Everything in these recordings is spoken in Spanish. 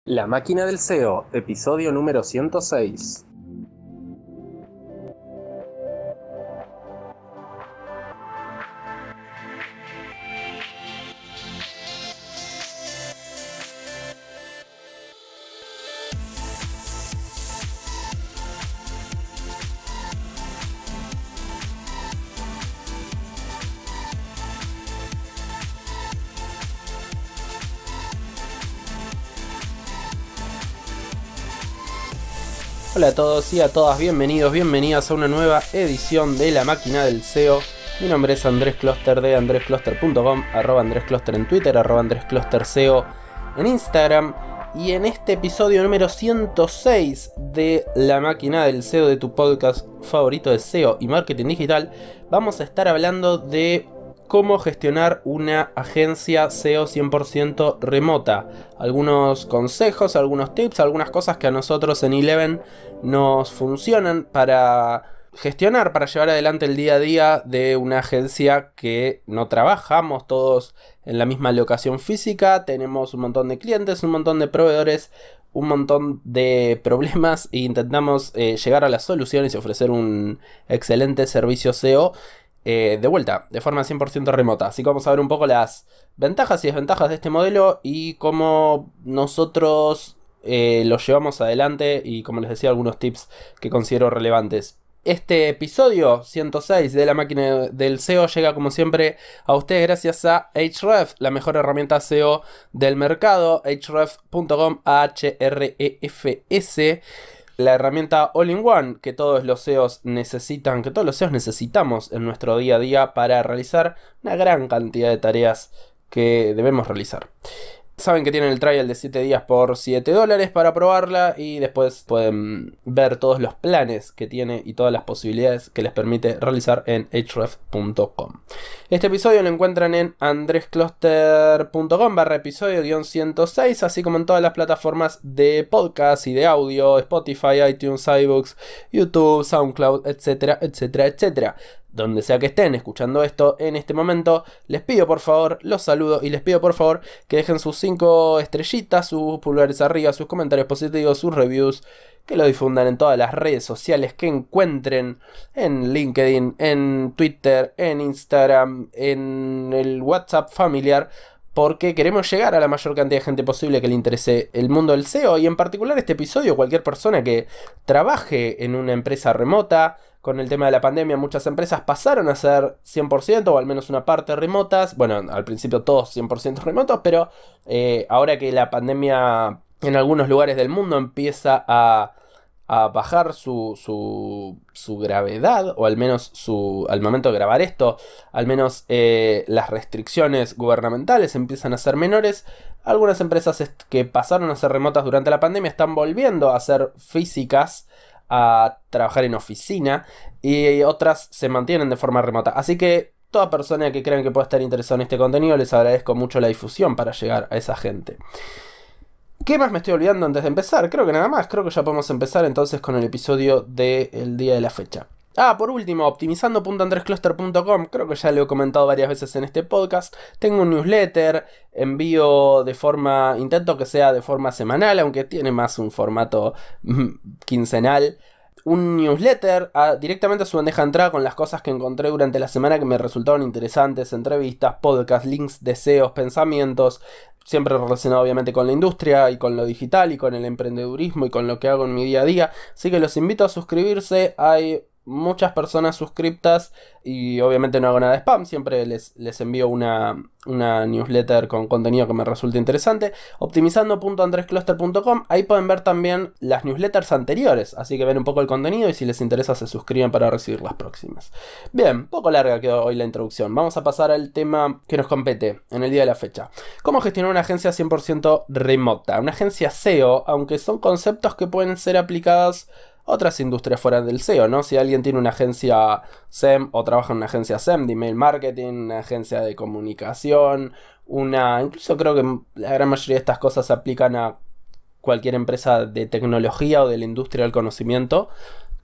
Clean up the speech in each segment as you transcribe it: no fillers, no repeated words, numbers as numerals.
La máquina del SEO, episodio número 106. Hola a todos y a todas, bienvenidas a una nueva edición de La Máquina del SEO. Mi nombre es Andrés Closter de andrescloster.com, @andrescloster en Twitter, @andresclosterseo en Instagram. Y en este episodio número 106 de La Máquina del SEO, de tu podcast favorito de SEO y marketing digital, vamos a estar hablando de cómo gestionar una agencia SEO 100% remota. Algunos consejos, algunos tips, algunas cosas que a nosotros en Eleven nos funcionan para gestionar, para llevar adelante el día a día de una agencia que no trabajamos todos en la misma locación física. Tenemos un montón de clientes, un montón de proveedores, un montón de problemas e intentamos llegar a las soluciones y ofrecer un excelente servicio SEO de vuelta, de forma 100% remota. Así que vamos a ver un poco las ventajas y desventajas de este modelo y cómo nosotros lo llevamos adelante, y como les decía, algunos tips que considero relevantes. Este episodio 106 de La Máquina del SEO llega como siempre a ustedes gracias a Ahrefs, la mejor herramienta SEO del mercado. Ahrefs.com, Ahrefs, la herramienta All-in-One que todos los SEOs necesitan, que todos los SEOs necesitamos en nuestro día a día para realizar una gran cantidad de tareas que debemos realizar. Saben que tienen el trial de 7 días por $7 para probarla, y después pueden ver todos los planes que tiene y todas las posibilidades que les permite realizar en ahrefs.com. Este episodio lo encuentran en andrescloster.com /episodio-106, así como en todas las plataformas de podcast y de audio: Spotify, iTunes, iBooks, YouTube, SoundCloud, etcétera, etcétera, etcétera. Donde sea que estén escuchando esto en este momento, les pido por favor, los saludo y les pido por favor que dejen sus 5 estrellitas, sus pulgares arriba, sus comentarios positivos, sus reviews, que lo difundan en todas las redes sociales que encuentren, en LinkedIn, en Twitter, en Instagram, en el WhatsApp familiar, porque queremos llegar a la mayor cantidad de gente posible que le interese el mundo del SEO, y en particular este episodio, cualquier persona que trabaje en una empresa remota. Con el tema de la pandemia, muchas empresas pasaron a ser 100% o al menos una parte remotas. Bueno, al principio todos 100% remotos, pero ahora que la pandemia en algunos lugares del mundo empieza a bajar su gravedad, o al menos al momento de grabar esto, al menos las restricciones gubernamentales empiezan a ser menores. Algunas empresas que pasaron a ser remotas durante la pandemia están volviendo a ser físicas, a trabajar en oficina, y otras se mantienen de forma remota. Así que toda persona que crean que pueda estar interesada en este contenido, les agradezco mucho la difusión para llegar a esa gente. ¿Qué más me estoy olvidando antes de empezar? Creo que nada más. Creo que ya podemos empezar entonces con el episodio del día de la fecha. Por último, optimizando.andrescloster.com, creo que ya lo he comentado varias veces en este podcast. Tengo un newsletter, envío intento que sea de forma semanal, aunque tiene más un formato quincenal. Un newsletter directamente a su bandeja de entrada con las cosas que encontré durante la semana que me resultaron interesantes: entrevistas, podcasts, links, deseos, pensamientos, siempre relacionado obviamente con la industria y con lo digital y con el emprendedurismo y con lo que hago en mi día a día. Así que los invito a suscribirse. Hay muchas personas suscriptas y obviamente no hago nada de spam. Siempre les envío una newsletter con contenido que me resulte interesante. Optimizando.andrescloster.com, ahí pueden ver también las newsletters anteriores, así que ven un poco el contenido y si les interesa se suscriben para recibir las próximas. Bien, poco larga quedó hoy la introducción. Vamos a pasar al tema que nos compete en el día de la fecha: cómo gestionar una agencia 100% remota. Una agencia SEO, aunque son conceptos que pueden ser aplicados otras industrias fuera del SEO, ¿no? Si alguien tiene una agencia SEM o trabaja en una agencia SEM de email marketing, una agencia de comunicación, incluso creo que la gran mayoría de estas cosas se aplican a cualquier empresa de tecnología o de la industria del conocimiento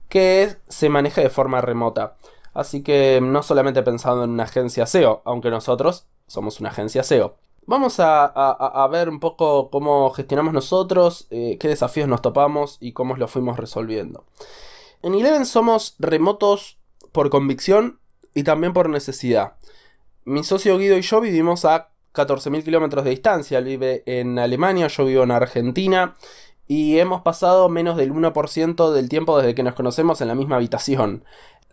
que se maneje de forma remota. Así que no solamente pensando en una agencia SEO, aunque nosotros somos una agencia SEO. Vamos a ver un poco cómo gestionamos nosotros, qué desafíos nos topamos y cómo los fuimos resolviendo. En Eleven somos remotos por convicción y también por necesidad. Mi socio Guido y yo vivimos a 14.000 kilómetros de distancia. Él vive en Alemania, yo vivo en Argentina. Y hemos pasado menos del 1% del tiempo desde que nos conocemos en la misma habitación.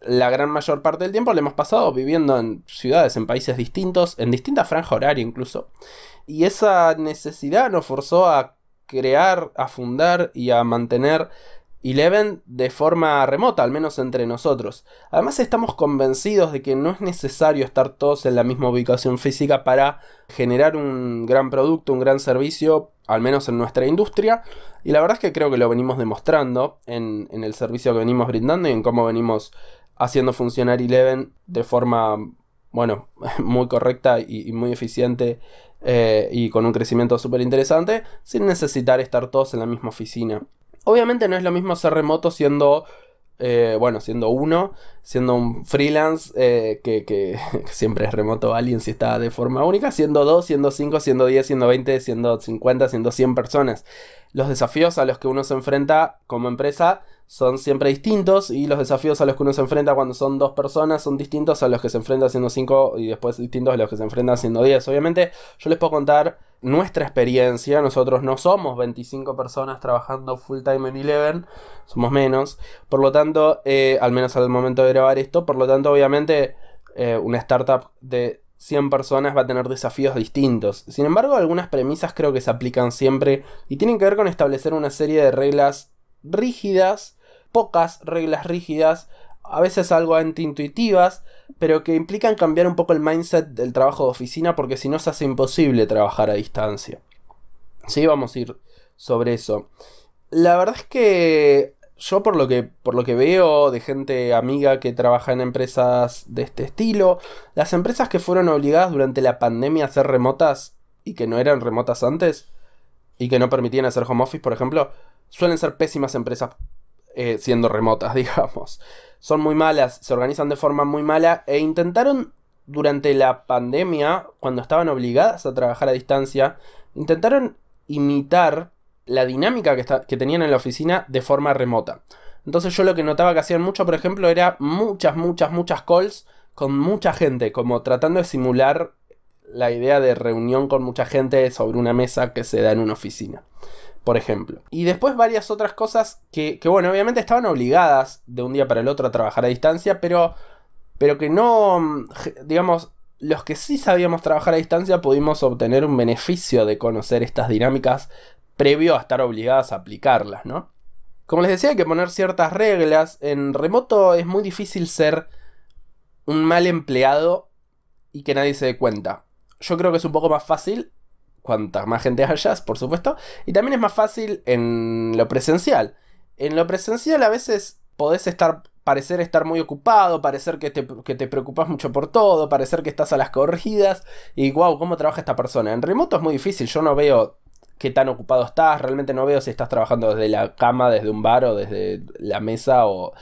La gran mayor parte del tiempo lo hemos pasado viviendo en ciudades, en países distintos, en distinta franja horaria incluso. Y esa necesidad nos forzó a crear, a fundar y a mantener Eleven de forma remota, al menos entre nosotros. Además estamos convencidos de que no es necesario estar todos en la misma ubicación física para generar un gran producto, un gran servicio, al menos en nuestra industria. Y la verdad es que creo que lo venimos demostrando en el servicio que venimos brindando y en cómo venimos haciendo funcionar Eleven de forma, bueno, muy correcta y muy eficiente, y con un crecimiento súper interesante, sin necesitar estar todos en la misma oficina. Obviamente no es lo mismo ser remoto siendo, siendo un freelance, que siempre es remoto alguien si está de forma única, siendo 2, siendo 5, siendo 10, siendo 20, siendo 50, siendo 100 personas. Los desafíos a los que uno se enfrenta como empresa son siempre distintos, y los desafíos a los que uno se enfrenta cuando son 2 personas son distintos a los que se enfrenta siendo 5 y después distintos a los que se enfrentan siendo 10. Obviamente yo les puedo contar nuestra experiencia. Nosotros no somos 25 personas trabajando full time en Eleven, somos menos, por lo tanto, al menos al momento de grabar esto, por lo tanto obviamente una startup de 100 personas va a tener desafíos distintos. Sin embargo, algunas premisas creo que se aplican siempre y tienen que ver con establecer una serie de reglas rígidas, pocas reglas rígidas, a veces algo antiintuitivas, pero que implican cambiar un poco el mindset del trabajo de oficina, porque si no se hace imposible trabajar a distancia. Sí, vamos a ir sobre eso. La verdad es que yo por lo que veo de gente amiga que trabaja en empresas de este estilo, las empresas que fueron obligadas durante la pandemia a ser remotas y que no eran remotas antes y que no permitían hacer home office, por ejemplo, suelen ser pésimas empresas siendo remotas, digamos. Son muy malas, se organizan de forma muy mala e intentaron durante la pandemia, cuando estaban obligadas a trabajar a distancia, intentaron imitar la dinámica que tenían en la oficina de forma remota. Entonces yo lo que notaba que hacían mucho, por ejemplo, era muchas calls con mucha gente, como tratando de simular la idea de reunión con mucha gente sobre una mesa que se da en una oficina, por ejemplo. Y después varias otras cosas que bueno, obviamente estaban obligadas de un día para el otro a trabajar a distancia, pero que no, digamos, los que sí sabíamos trabajar a distancia pudimos obtener un beneficio de conocer estas dinámicas previo a estar obligadas a aplicarlas, ¿no? Como les decía, hay que poner ciertas reglas. En remoto es muy difícil ser un mal empleado y que nadie se dé cuenta. Yo creo que es un poco más fácil cuanta más gente hayas, por supuesto, y también es más fácil en lo presencial. En lo presencial a veces podés parecer estar muy ocupado, parecer que te preocupas mucho por todo, parecer que estás a las corridas y wow, ¿cómo trabaja esta persona? En remoto es muy difícil, yo no veo qué tan ocupado estás, realmente no veo si estás trabajando desde la cama, desde un bar o desde la mesa, o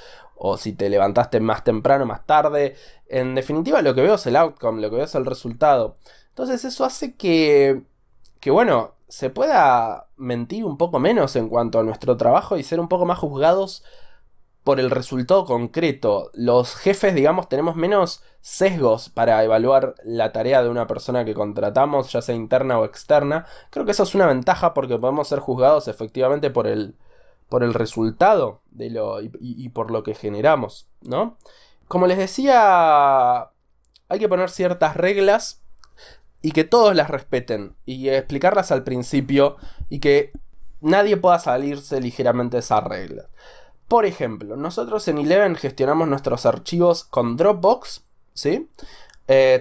si te levantaste más temprano, más tarde. En definitiva, lo que veo es el outcome, lo que veo es el resultado. Entonces eso hace que bueno, se pueda mentir un poco menos en cuanto a nuestro trabajo y ser un poco más juzgados por el resultado concreto. Los jefes, digamos, tenemos menos sesgos para evaluar la tarea de una persona que contratamos, ya sea interna o externa. Creo que eso es una ventaja porque podemos ser juzgados efectivamente por el resultado de y por lo que generamos, ¿no? Como les decía, hay que poner ciertas reglas y que todos las respeten y explicarlas al principio y que nadie pueda salirse ligeramente de esas reglas. Por ejemplo, nosotros en Eleven gestionamos nuestros archivos con Dropbox, ¿sí?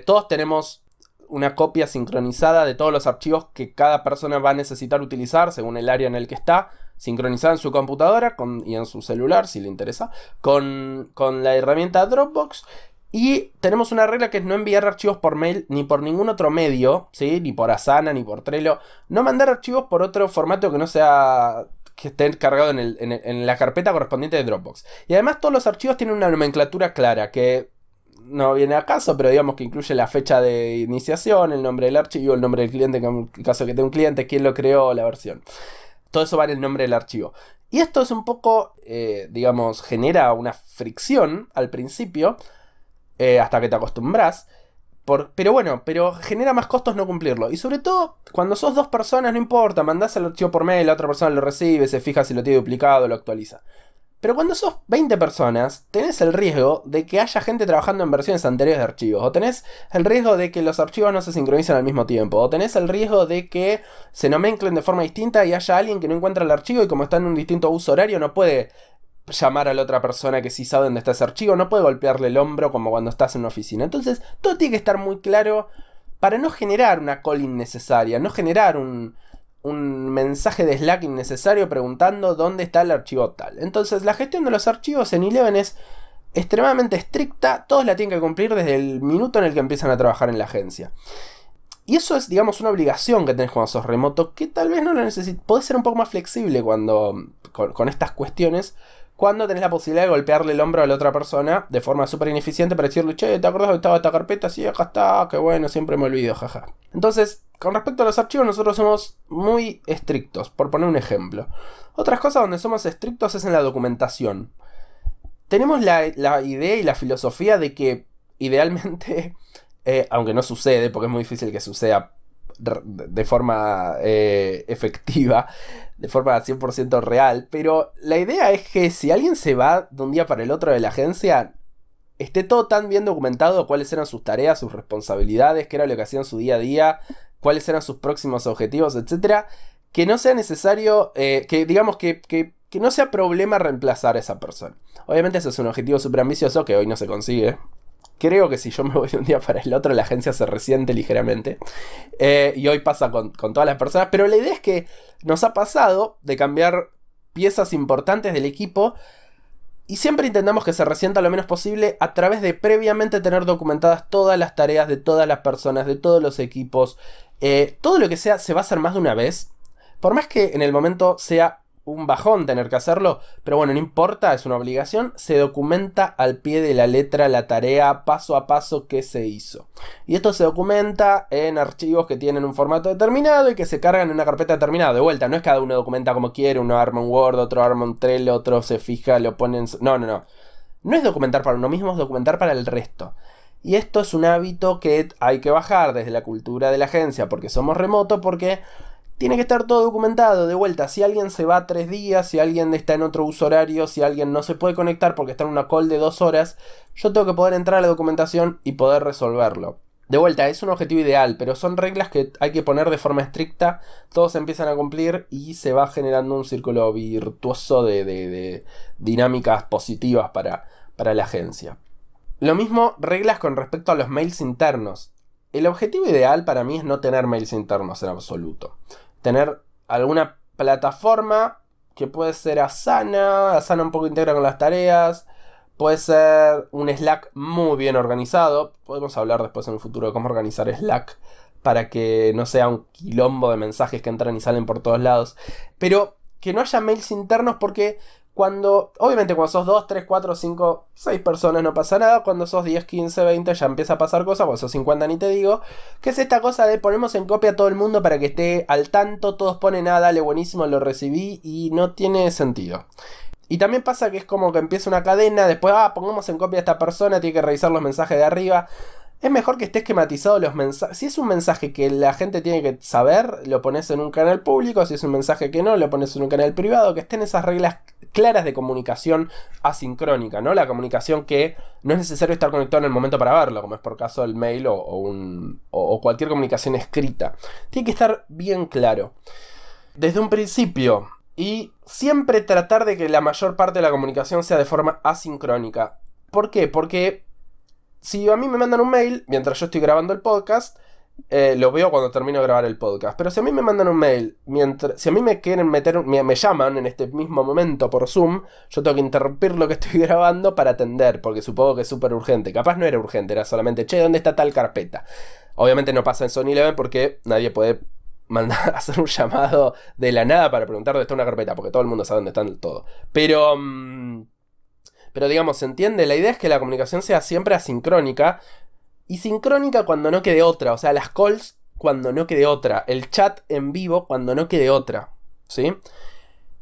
Todos tenemos una copia sincronizada de todos los archivos que cada persona va a necesitar utilizar según el área en el que está, sincronizada en su computadora y en su celular, si le interesa, con la herramienta Dropbox. Y tenemos una regla que es no enviar archivos por mail ni por ningún otro medio, ¿sí? Ni por Asana, ni por Trello. No mandar archivos por otro formato que no sea que esté cargado en la carpeta correspondiente de Dropbox. Y además todos los archivos tienen una nomenclatura clara, que no viene a caso, pero digamos que incluye la fecha de iniciación, el nombre del archivo, el nombre del cliente, en caso de que tenga un cliente, quién lo creó, la versión. Todo eso va en el nombre del archivo. Y esto es un poco, digamos, genera una fricción al principio, hasta que te acostumbras. Pero genera más costos no cumplirlo. Y sobre todo, cuando sos 2 personas, no importa, mandás el archivo por mail, la otra persona lo recibe, se fija si lo tiene duplicado, lo actualiza. Pero cuando sos 20 personas, tenés el riesgo de que haya gente trabajando en versiones anteriores de archivos. O tenés el riesgo de que los archivos no se sincronicen al mismo tiempo. O tenés el riesgo de que se nomenclen de forma distinta y haya alguien que no encuentra el archivo y como está en un distinto uso horario no puede llamar a la otra persona que sí sabe dónde está ese archivo. No puede golpearle el hombro como cuando estás en una oficina. Entonces, todo tiene que estar muy claro para no generar una call innecesaria. No generar un mensaje de Slack innecesario preguntando dónde está el archivo tal. Entonces la gestión de los archivos en Eleven es extremadamente estricta, todos la tienen que cumplir desde el minuto en el que empiezan a trabajar en la agencia. Y eso es, digamos, una obligación que tenés cuando sos remoto, que tal vez no lo necesites. Podés ser un poco más flexible con estas cuestiones, cuando tenés la posibilidad de golpearle el hombro a la otra persona de forma súper ineficiente para decirle, che, ¿te acordás que estaba esta carpeta? Sí, acá está, qué bueno, siempre me olvido, jaja. Entonces, con respecto a los archivos, nosotros somos muy estrictos, por poner un ejemplo. Otras cosas donde somos estrictos es en la documentación. Tenemos la idea y la filosofía de que, idealmente, aunque no sucede, porque es muy difícil que suceda de forma efectiva, de forma 100% real, pero la idea es que si alguien se va de un día para el otro de la agencia, esté todo tan bien documentado cuáles eran sus tareas, sus responsabilidades, qué era lo que hacían su día a día, cuáles eran sus próximos objetivos, etcétera, que no sea necesario, que digamos que no sea problema reemplazar a esa persona. Obviamente eso es un objetivo súper ambicioso que hoy no se consigue. Creo que si yo me voy de un día para el otro, la agencia se resiente ligeramente. Y hoy pasa con todas las personas. Pero la idea es que nos ha pasado de cambiar piezas importantes del equipo. Y siempre intentamos que se resienta lo menos posible a través de previamente tener documentadas todas las tareas de todas las personas, de todos los equipos. Todo lo que sea se va a hacer más de una vez. Por más que en el momento sea un bajón tener que hacerlo, pero bueno, no importa, es una obligación, se documenta al pie de la letra la tarea paso a paso que se hizo. Y esto se documenta en archivos que tienen un formato determinado y que se cargan en una carpeta determinada. De vuelta, no es cada uno documenta como quiere, uno arma un Word, otro arma un Trello, otro se fija, lo pone en... No. No es documentar para uno mismo, es documentar para el resto. Y esto es un hábito que hay que bajar desde la cultura de la agencia porque somos remoto, porque tiene que estar todo documentado. De vuelta, si alguien se va 3 días, si alguien está en otro uso horario, si alguien no se puede conectar porque está en una call de 2 horas, yo tengo que poder entrar a la documentación y poder resolverlo. De vuelta, es un objetivo ideal, pero son reglas que hay que poner de forma estricta, todos empiezan a cumplir y se va generando un círculo virtuoso de dinámicas positivas para la agencia. Lo mismo, reglas con respecto a los mails internos. El objetivo ideal para mí es no tener mails internos en absoluto. Tener alguna plataforma que puede ser Asana un poco integra con las tareas, puede ser un Slack muy bien organizado. Podemos hablar después en un futuro de cómo organizar Slack para que no sea un quilombo de mensajes que entran y salen por todos lados. Pero que no haya mails internos porque obviamente cuando sos 2, 3, 4, 5, 6 personas no pasa nada. Cuando sos 10, 15, 20 ya empieza a pasar cosas. Cuando sos 50 ni te digo. Que es esta cosa de ponemos en copia a todo el mundo para que esté al tanto. Todos ponen dale buenísimo, lo recibí. Y no tiene sentido. Y también pasa que es como que empieza una cadena. Después, pongamos en copia a esta persona. Tiene que revisar los mensajes de arriba. Es mejor que esté esquematizado los mensajes. Si es un mensaje que la gente tiene que saber, lo pones en un canal público. Si es un mensaje que no, lo pones en un canal privado. Que estén esas reglas claras de comunicación asincrónica, ¿no? La comunicación que no es necesario estar conectado en el momento para verlo, como es por caso el mail o cualquier comunicación escrita. Tiene que estar bien claro desde un principio. Y siempre tratar de que la mayor parte de la comunicación sea de forma asincrónica. ¿Por qué? Porque si a mí me mandan un mail mientras yo estoy grabando el podcast, lo veo cuando termino de grabar el podcast. Pero si a mí me mandan un mail, si a mí me quieren me llaman en este mismo momento por Zoom, yo tengo que interrumpir lo que estoy grabando para atender, porque supongo que es súper urgente. Capaz no era urgente, era solamente, che, ¿dónde está tal carpeta? Obviamente no pasa en Sony Eleven porque nadie puede hacer un llamado de la nada para preguntar dónde está una carpeta, porque todo el mundo sabe dónde está todo. Pero Pero digamos, ¿se entiende? La idea es que la comunicación sea siempre asincrónica y sincrónica cuando no quede otra. O sea, las calls cuando no quede otra. El chat en vivo cuando no quede otra. ¿Sí?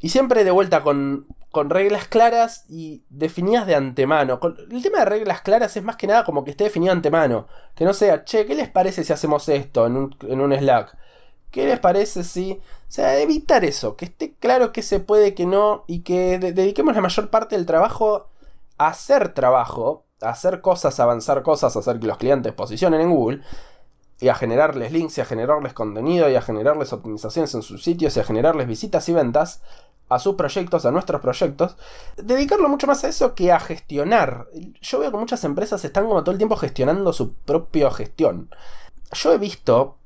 Y siempre de vuelta con reglas claras y definidas de antemano. El tema de reglas claras es más que nada como que esté definido de antemano. Que no sea, che, ¿qué les parece si hacemos esto en un Slack? ¿Qué les parece si...? O sea, evitar eso. Que esté claro que se puede, que no. Y que dediquemos la mayor parte del trabajo a hacer trabajo. A hacer cosas, a avanzar cosas, a hacer que los clientes posicionen en Google. Y a generarles links, y a generarles contenido, y a generarles optimizaciones en sus sitios, y a generarles visitas y ventas a sus proyectos, a nuestros proyectos. Dedicarlo mucho más a eso que a gestionar. Yo veo que muchas empresas están como todo el tiempo gestionando su propia gestión. Yo he visto,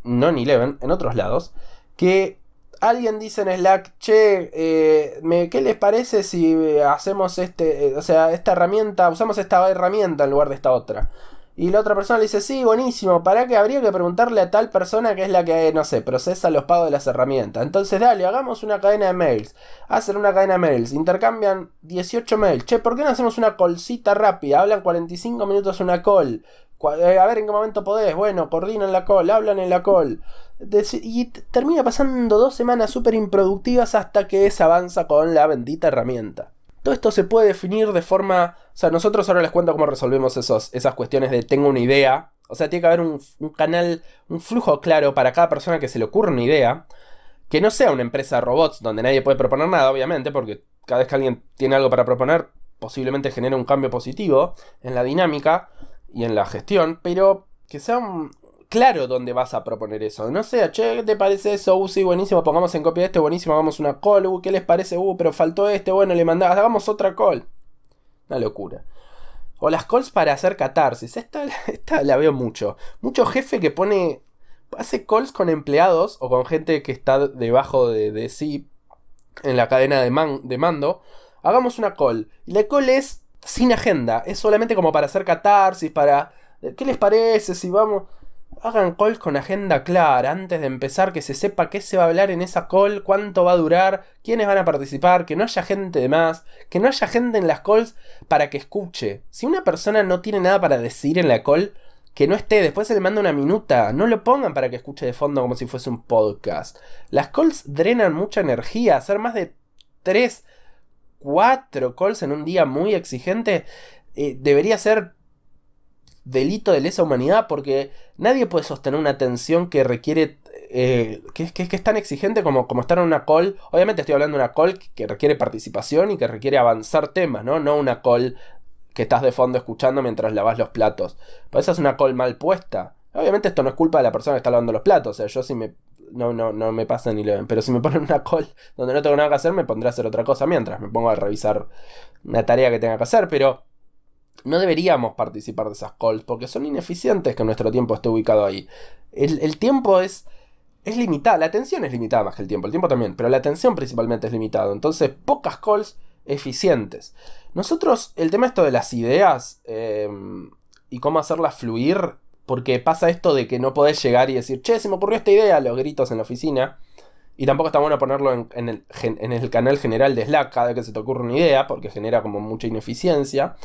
no en Eleven, en otros lados, que alguien dice en Slack, che, ¿qué les parece si hacemos esta herramienta, usamos esta herramienta en lugar de esta otra? Y la otra persona le dice, sí, buenísimo, ¿para qué? Habría que preguntarle a tal persona que es la que, no sé, procesa los pagos de las herramientas. Entonces, dale, hagamos una cadena de mails. Hacen una cadena de mails, intercambian 18 mails. Che, ¿por qué no hacemos una callcita rápida? Hablan 45 minutos una call. A ver en qué momento podés. Bueno, coordinan la call, hablan en la call. Y termina pasando 2 semanas súper improductivas hasta que se avanza con la bendita herramienta. Todo esto se puede definir de forma... O sea, nosotros ahora les cuento cómo resolvemos esas cuestiones de tengo una idea. O sea, tiene que haber un canal, un flujo claro para cada persona que se le ocurra una idea. Que no sea una empresa de robots donde nadie puede proponer nada, obviamente, porque cada vez que alguien tiene algo para proponer, posiblemente genere un cambio positivo en la dinámica y en la gestión. Pero que sea claro dónde vas a proponer eso. No sea, che, ¿qué te parece eso? Sí, buenísimo, pongamos en copia este, buenísimo, hagamos una call. ¿Qué les parece? Pero faltó bueno, le mandás, hagamos otra call. Una locura. O las calls para hacer catarsis. Esta la veo mucho. Mucho jefe que hace calls con empleados o con gente que está debajo de sí en la cadena de mando. Hagamos una call. Y la call es sin agenda. Es solamente como para hacer catarsis, para... ¿Qué les parece si vamos...? Hagan calls con agenda clara antes de empezar, que se sepa qué se va a hablar en esa call, cuánto va a durar, quiénes van a participar, que no haya gente de más, que no haya gente en las calls para que escuche. Si una persona no tiene nada para decir en la call, que no esté, después se le manda una minuta, no lo pongan para que escuche de fondo como si fuese un podcast. Las calls drenan mucha energía, hacer más de 3, 4 calls en un día muy exigente debería ser delito de lesa humanidad, porque nadie puede sostener una atención que requiere que es tan exigente como estar en una call. Obviamente estoy hablando de una call que requiere participación y que requiere avanzar temas, no una call que estás de fondo escuchando mientras lavas los platos. Pero esa es una call mal puesta. Obviamente esto no es culpa de la persona que está lavando los platos. O sea, yo no me pasa ni lo ven. Pero si me ponen una call donde no tengo nada que hacer, me pondré a hacer otra cosa mientras me pongo a revisar una tarea que tenga que hacer. Pero no deberíamos participar de esas calls porque son ineficientes que nuestro tiempo esté ubicado ahí. El tiempo es limitado, la atención es limitada más que el tiempo también, pero la atención principalmente es limitada. Entonces, pocas calls eficientes. Nosotros, el tema esto de las ideas y cómo hacerlas fluir, porque pasa esto de que no podés llegar y decir, che, se me ocurrió esta idea, los gritos en la oficina. Y tampoco está bueno ponerlo en el canal general de Slack cada vez que se te ocurre una idea, porque genera como mucha ineficiencia.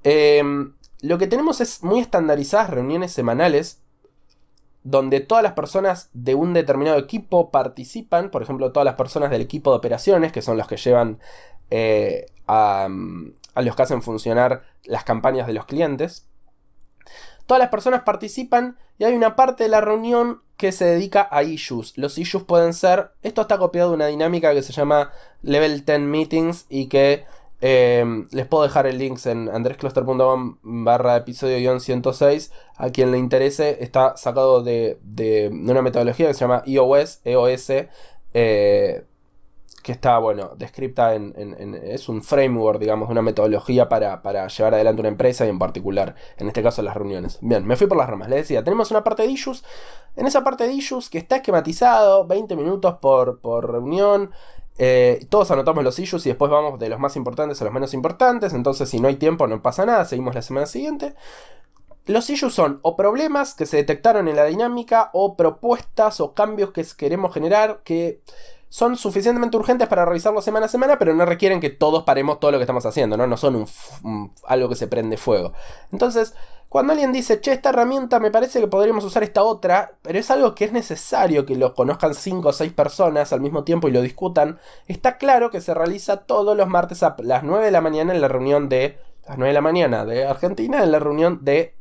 Lo que tenemos es muy estandarizadas reuniones semanales donde todas las personas de un determinado equipo participan. Por ejemplo, todas las personas del equipo de operaciones, que son los que llevan a los que hacen funcionar las campañas de los clientes. Todas las personas participan y hay una parte de la reunión que se dedica a issues. Los issues pueden ser... Esto está copiado de una dinámica que se llama Level 10 Meetings y que les puedo dejar el link en andrescloster.com/episodio-106. A quien le interese, está sacado de una metodología que se llama EOS, que está, bueno, descripta es un framework, digamos, una metodología para llevar adelante una empresa y en particular, en este caso, las reuniones. Bien, me fui por las ramas. Les decía, tenemos una parte de issues. En esa parte de issues que está esquematizado, 20 minutos por reunión. Todos anotamos los issues y después vamos de los más importantes a los menos importantes. Entonces, si no hay tiempo, no pasa nada. Seguimos la semana siguiente. Los issues son o problemas que se detectaron en la dinámica, o propuestas o cambios que queremos generar que son suficientemente urgentes para revisarlo semana a semana, pero no requieren que todos paremos todo lo que estamos haciendo, ¿no? No son algo que se prende fuego. Entonces, cuando alguien dice, che, esta herramienta me parece que podríamos usar esta otra, pero es algo que es necesario que lo conozcan 5 o 6 personas al mismo tiempo y lo discutan, está claro que se realiza todos los martes a las 9 de la mañana en la reunión de... las 9 de la mañana de Argentina, en la reunión de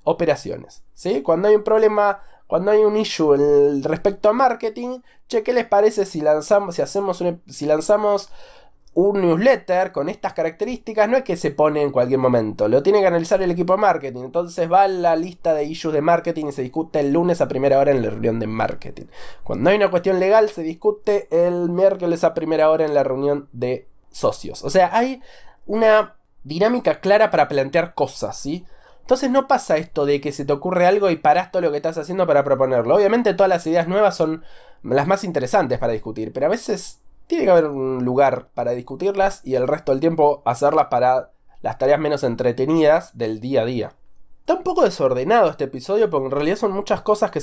operaciones, ¿sí? Cuando hay un problema, cuando hay un issue respecto a marketing, che, ¿qué les parece si lanzamos un newsletter con estas características? No es que se pone en cualquier momento, lo tiene que analizar el equipo de marketing, entonces va a la lista de issues de marketing y se discute el lunes a primera hora en la reunión de marketing. Cuando hay una cuestión legal se discute el miércoles a primera hora en la reunión de socios. O sea, hay una dinámica clara para plantear cosas, ¿sí? Entonces no pasa esto de que se te ocurre algo y parás todo lo que estás haciendo para proponerlo. Obviamente todas las ideas nuevas son las más interesantes para discutir, pero a veces tiene que haber un lugar para discutirlas y el resto del tiempo hacerlas para las tareas menos entretenidas del día a día. Está un poco desordenado este episodio porque en realidad son muchas cosas que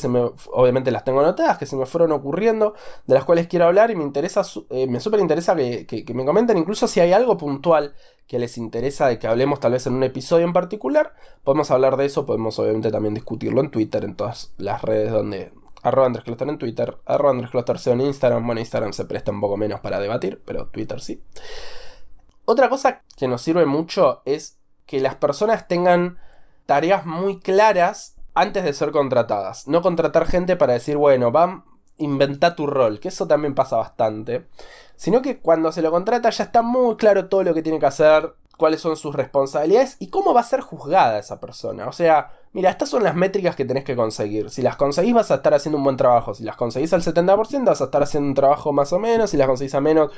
obviamente las tengo anotadas, que se me fueron ocurriendo, de las cuales quiero hablar y me súper interesa que me comenten, incluso si hay algo puntual que les interesa de que hablemos tal vez en un episodio en particular, podemos hablar de eso, podemos obviamente también discutirlo en Twitter, en todas las redes donde... @AndresCluster en Twitter, @AndresCluster en Instagram. Bueno, Instagram se presta un poco menos para debatir, pero Twitter sí. Otra cosa que nos sirve mucho es que las personas tengan tareas muy claras antes de ser contratadas. No contratar gente para decir, bueno, inventá tu rol, que eso también pasa bastante. Sino que cuando se lo contrata ya está muy claro todo lo que tiene que hacer, cuáles son sus responsabilidades y cómo va a ser juzgada esa persona. O sea, mira, estas son las métricas que tenés que conseguir. Si las conseguís vas a estar haciendo un buen trabajo. Si las conseguís al 70% vas a estar haciendo un trabajo más o menos. Si las conseguís a menos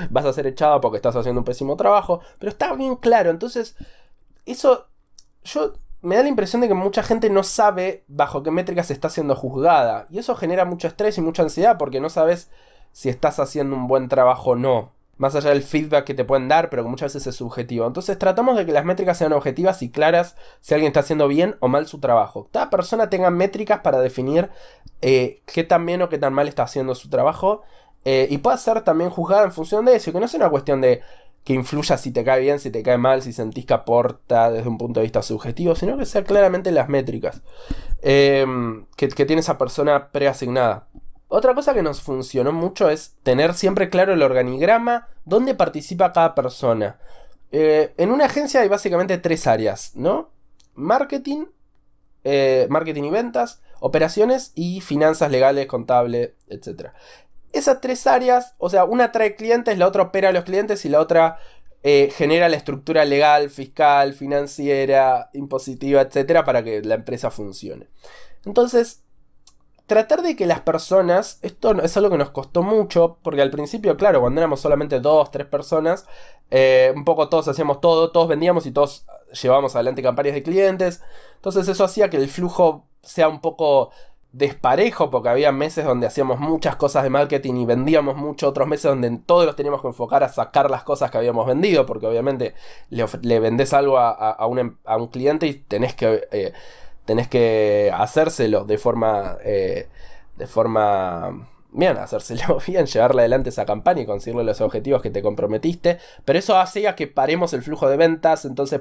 vas a ser echado porque estás haciendo un pésimo trabajo. Pero está bien claro. Entonces, eso me da la impresión de que mucha gente no sabe bajo qué métricas está siendo juzgada. Y eso genera mucho estrés y mucha ansiedad porque no sabes si estás haciendo un buen trabajo o no. Más allá del feedback que te pueden dar, pero que muchas veces es subjetivo. Entonces tratamos de que las métricas sean objetivas y claras si alguien está haciendo bien o mal su trabajo. Cada persona tenga métricas para definir qué tan bien o qué tan mal está haciendo su trabajo. Y pueda ser también juzgada en función de eso. Que no sea una cuestión de que influya si te cae bien, si te cae mal, si sentís que aporta desde un punto de vista subjetivo, sino que sea claramente las métricas que tiene esa persona preasignada. Otra cosa que nos funcionó mucho es tener siempre claro el organigrama, dónde participa cada persona. En una agencia hay básicamente 3 áreas, ¿no? Marketing y ventas, operaciones y finanzas legales, contable, etc. Esas 3 áreas, o sea, una trae clientes, la otra opera a los clientes y la otra genera la estructura legal, fiscal, financiera, impositiva, etc. para que la empresa funcione. Entonces, tratar de que las personas, esto es algo que nos costó mucho, porque al principio, claro, cuando éramos solamente 2, 3 personas, un poco todos hacíamos todo, todos vendíamos y todos llevábamos adelante campañas de clientes. Entonces eso hacía que el flujo sea un poco desparejo, porque había meses donde hacíamos muchas cosas de marketing y vendíamos mucho, otros meses donde todos los teníamos que enfocar a sacar las cosas que habíamos vendido, porque obviamente le vendés algo a un cliente y tenés que hacérselo de forma bien, hacérselo bien, llevarle adelante esa campaña y conseguirle los objetivos que te comprometiste. Pero eso hacía que paremos el flujo de ventas, entonces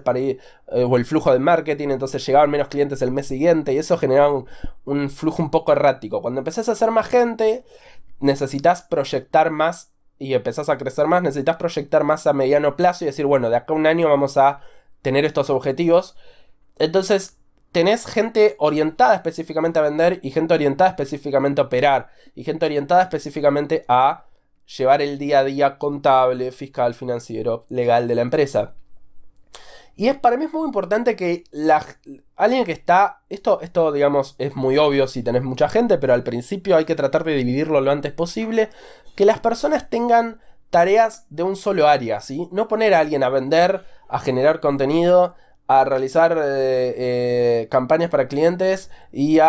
o el flujo de marketing, entonces llegaban menos clientes el mes siguiente y eso generaba un flujo un poco errático. Cuando empezás a hacer más gente, necesitas proyectar más y empezás a crecer más, necesitas proyectar más a mediano plazo y decir, bueno, de acá a un año vamos a tener estos objetivos. Entonces tenés gente orientada específicamente a vender y gente orientada específicamente a operar y gente orientada específicamente a llevar el día a día contable, fiscal, financiero, legal de la empresa. Y para mí es muy importante que alguien que está... Esto digamos es muy obvio si tenés mucha gente, pero al principio hay que tratar de dividirlo lo antes posible. Que las personas tengan tareas de un solo área, ¿sí? No poner a alguien a vender, a generar contenido, a realizar campañas para clientes y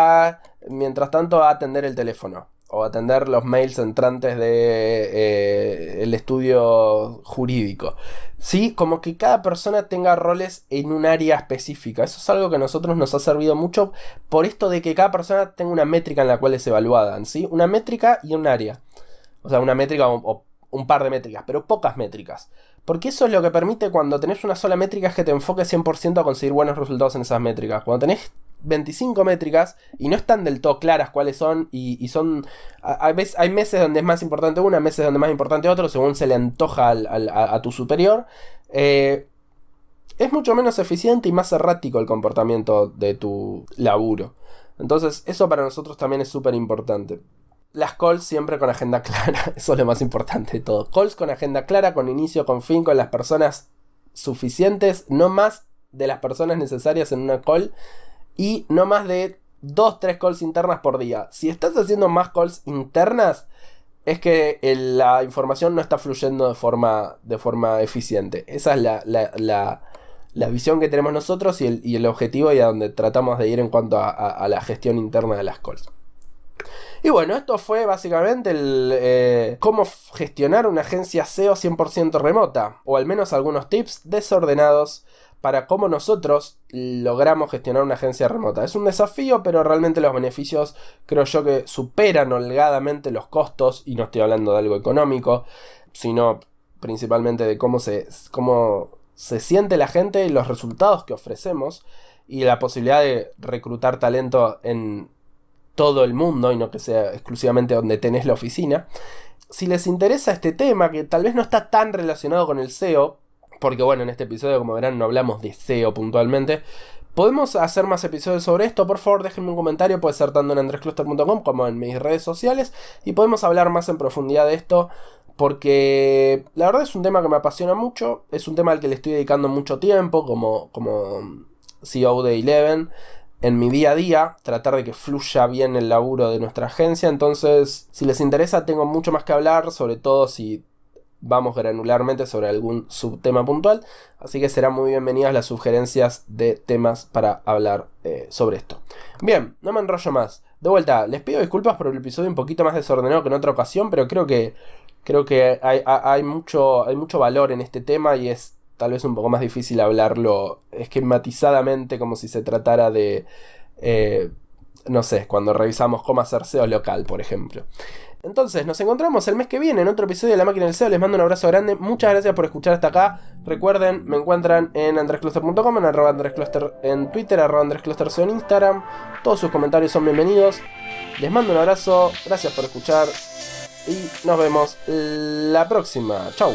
mientras tanto, a atender el teléfono o atender los mails entrantes de el estudio jurídico. Sí, como que cada persona tenga roles en un área específica. Eso es algo que a nosotros nos ha servido mucho por esto de que cada persona tenga una métrica en la cual es evaluada, ¿sí? Una métrica y un área. O sea, una métrica o un par de métricas, pero pocas métricas. Porque eso es lo que permite cuando tenés una sola métrica, es que te enfoques 100% a conseguir buenos resultados en esas métricas. Cuando tenés 25 métricas y no están del todo claras cuáles son y son... Hay meses donde es más importante una, meses donde es más importante otro, según se le antoja a tu superior. Es mucho menos eficiente y más errático el comportamiento de tu laburo. Entonces eso para nosotros también es súper importante. Las calls siempre con agenda clara, eso es lo más importante de todo. Calls con agenda clara, con inicio, con fin, con las personas suficientes, no más de las personas necesarias en una call y no más de 2-3 calls internas por día. Si estás haciendo más calls internas, es que la información no está fluyendo de forma eficiente. Esa es la visión que tenemos nosotros y el objetivo y a donde tratamos de ir en cuanto a la gestión interna de las calls. Y bueno, esto fue básicamente cómo gestionar una agencia SEO 100% remota, o al menos algunos tips desordenados para cómo nosotros logramos gestionar una agencia remota. Es un desafío, pero realmente los beneficios creo yo que superan holgadamente los costos, y no estoy hablando de algo económico, sino principalmente de cómo se siente la gente y los resultados que ofrecemos, y la posibilidad de reclutar talento en todo el mundo y no que sea exclusivamente donde tenés la oficina. Si les interesa este tema, que tal vez no está tan relacionado con el SEO, porque bueno, en este episodio, como verán, no hablamos de SEO puntualmente, podemos hacer más episodios sobre esto. Por favor, déjenme un comentario, puede ser tanto en andrescluster.com como en mis redes sociales, y podemos hablar más en profundidad de esto, porque la verdad es un tema que me apasiona mucho, es un tema al que le estoy dedicando mucho tiempo como CEO de Eleven. En mi día a día, tratar de que fluya bien el laburo de nuestra agencia. Entonces, si les interesa, tengo mucho más que hablar, sobre todo si vamos granularmente sobre algún subtema puntual. Así que serán muy bienvenidas las sugerencias de temas para hablar sobre esto. Bien, no me enrollo más. De vuelta, les pido disculpas por el episodio un poquito más desordenado que en otra ocasión, pero creo que hay mucho valor en este tema y es tal vez un poco más difícil hablarlo esquematizadamente, como si se tratara de, no sé, cuando revisamos cómo hacer SEO local, por ejemplo. Entonces, nos encontramos el mes que viene en otro episodio de La Máquina del SEO. Les mando un abrazo grande. Muchas gracias por escuchar hasta acá. Recuerden, me encuentran en andrescluster.com, en @andrescluster en Twitter, @andrescluster en Instagram. Todos sus comentarios son bienvenidos. Les mando un abrazo. Gracias por escuchar. Y nos vemos la próxima. Chau.